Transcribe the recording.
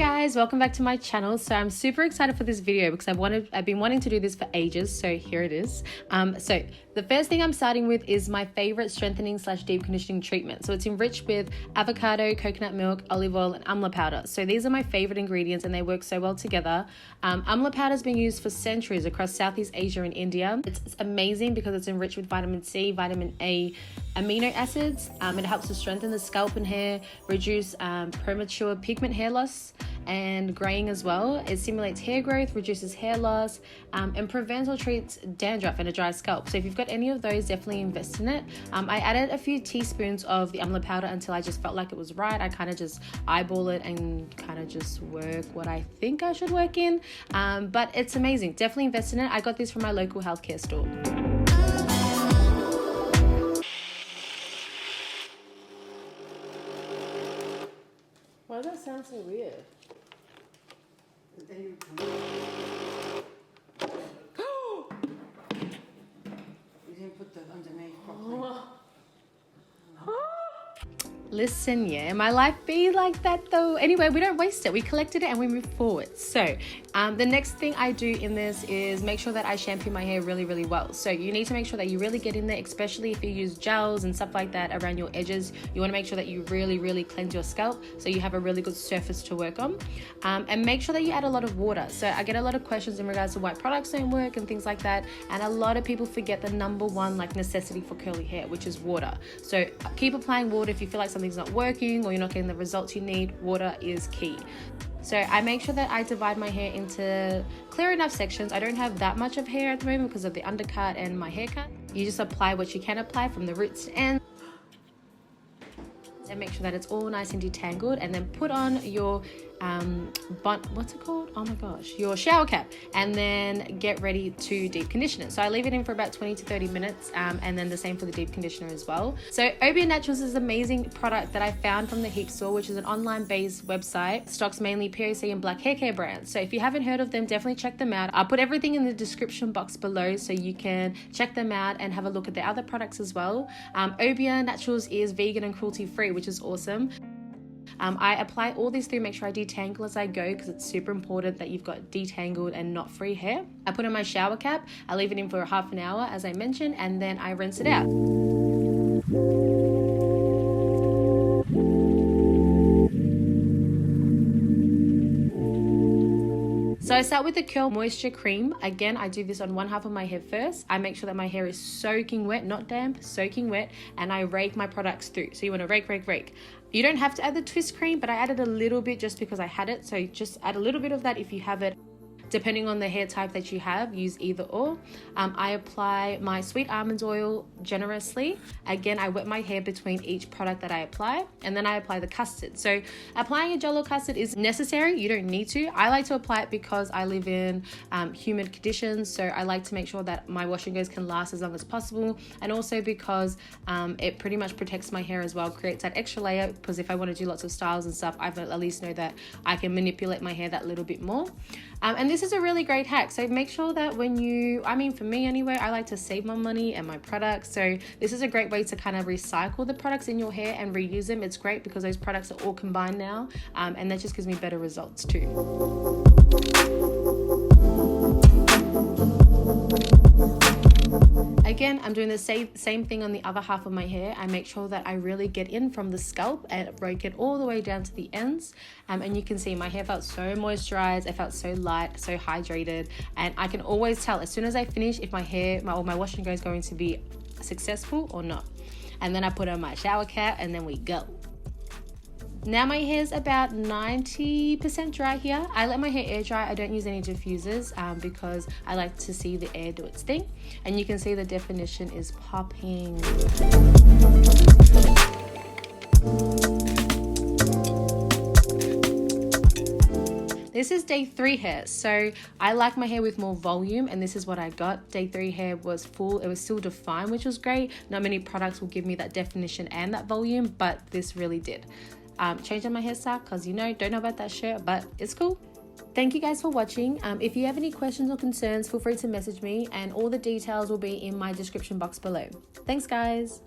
guys, welcome back to my channel. So I'm super excited for this video because I've been wanting to do this for ages, so here it is. So the first thing I'm starting with is my favorite strengthening / deep conditioning treatment. So it's enriched with avocado, coconut milk, olive oil, and amla powder. So these are my favorite ingredients and they work so well together. Amla powder has been used for centuries across Southeast Asia and India. It's amazing because it's enriched with vitamin C, vitamin A, amino acids. It helps to strengthen the scalp and hair, reduce premature pigment hair loss and graying as well. It stimulates hair growth, reduces hair loss, and prevents or treats dandruff and a dry scalp. So if you've got any of those, definitely invest in it. I added a few teaspoons of the amla powder until I just felt like it was right. I kind of just eyeball it and kind of just work what I think I should work in. But it's amazing. Definitely invest in it. I got this from my local healthcare store. Why does that sound so weird? You didn't put that underneath properly. Listen, yeah, my life be like that though. Anyway, we don't waste it. We collected it and we move forward. So the next thing I do in this is make sure that I shampoo my hair really, really well. So you need to make sure that you really get in there, especially if you use gels and stuff like that around your edges. You want to make sure that you really, really cleanse your scalp so you have a really good surface to work on. And make sure that you add a lot of water. So I get a lot of questions in regards to why products don't work and things like that. And a lot of people forget the #1 necessity for curly hair, which is water. So keep applying water if you feel like something's not working or you're not getting the results you need. Water is key. So I make sure that I divide my hair into clear enough sections. I don't have that much of hair at the moment because of the undercut and my haircut. You just apply what you can apply from the roots to ends and make sure that it's all nice and detangled, and then put on your what's it called? Oh my gosh, your shower cap, and then get ready to deep condition it. So I leave it in for about 20 to 30 minutes, and then the same for the deep conditioner as well. So OBIA Naturals is an amazing product that I found from the Heap Store, which is an online based website. Stocks mainly POC and black hair care brands. So if you haven't heard of them, definitely check them out. I'll put everything in the description box below so you can check them out and have a look at their other products as well. OBIA Naturals is vegan and cruelty free, which is awesome. I apply all these through, make sure I detangle as I go because it's super important that you've got detangled and not free hair. I put on my shower cap, I leave it in for half an hour as I mentioned, and then I rinse it out. So I start with the Curl Moisture Cream. Again, I do this on one half of my hair first. I make sure that my hair is soaking wet, not damp, soaking wet, and I rake my products through. So you want to rake, rake, rake. You don't have to add the twist cream, but I added a little bit just because I had it. So just add a little bit of that if you have it. Depending on the hair type that you have, use either or. I apply my sweet almond oil generously. Again, I wet my hair between each product that I apply, and then I apply the custard. So applying a gel or custard is necessary. You don't need to. I like to apply it because I live in humid conditions, so I like to make sure that my wash and goes can last as long as possible, and also because it pretty much protects my hair as well, creates that extra layer, because if I want to do lots of styles and stuff, I at least know that I can manipulate my hair that little bit more. And this is a really great hack. So make sure that when you, for me anyway, I like to save my money and my products. So this is a great way to kind of recycle the products in your hair and reuse them. It's great because those products are all combined now. And that just gives me better results too. Again, I'm doing the same thing on the other half of my hair. I make sure that I really get in from the scalp and rake it all the way down to the ends. And you can see my hair felt so moisturized. I felt so light, so hydrated. And I can always tell as soon as I finish if my hair or my wash and go is going to be successful or not. And then I put on my shower cap and then we go. Now my hair's about 90% dry here. I let my hair air dry. I don't use any diffusers because I like to see the air do its thing. And you can see the definition is popping. This is day 3 hair, so I like my hair with more volume, and this is what I got. Day 3 hair was full, it was still defined, which was great. Not many products will give me that definition and that volume, but this really did. Changing my hairstyle because don't know about that shirt, but it's cool. Thank you guys for watching. If you have any questions or concerns, feel free to message me, and all the details will be in my description box below. Thanks guys.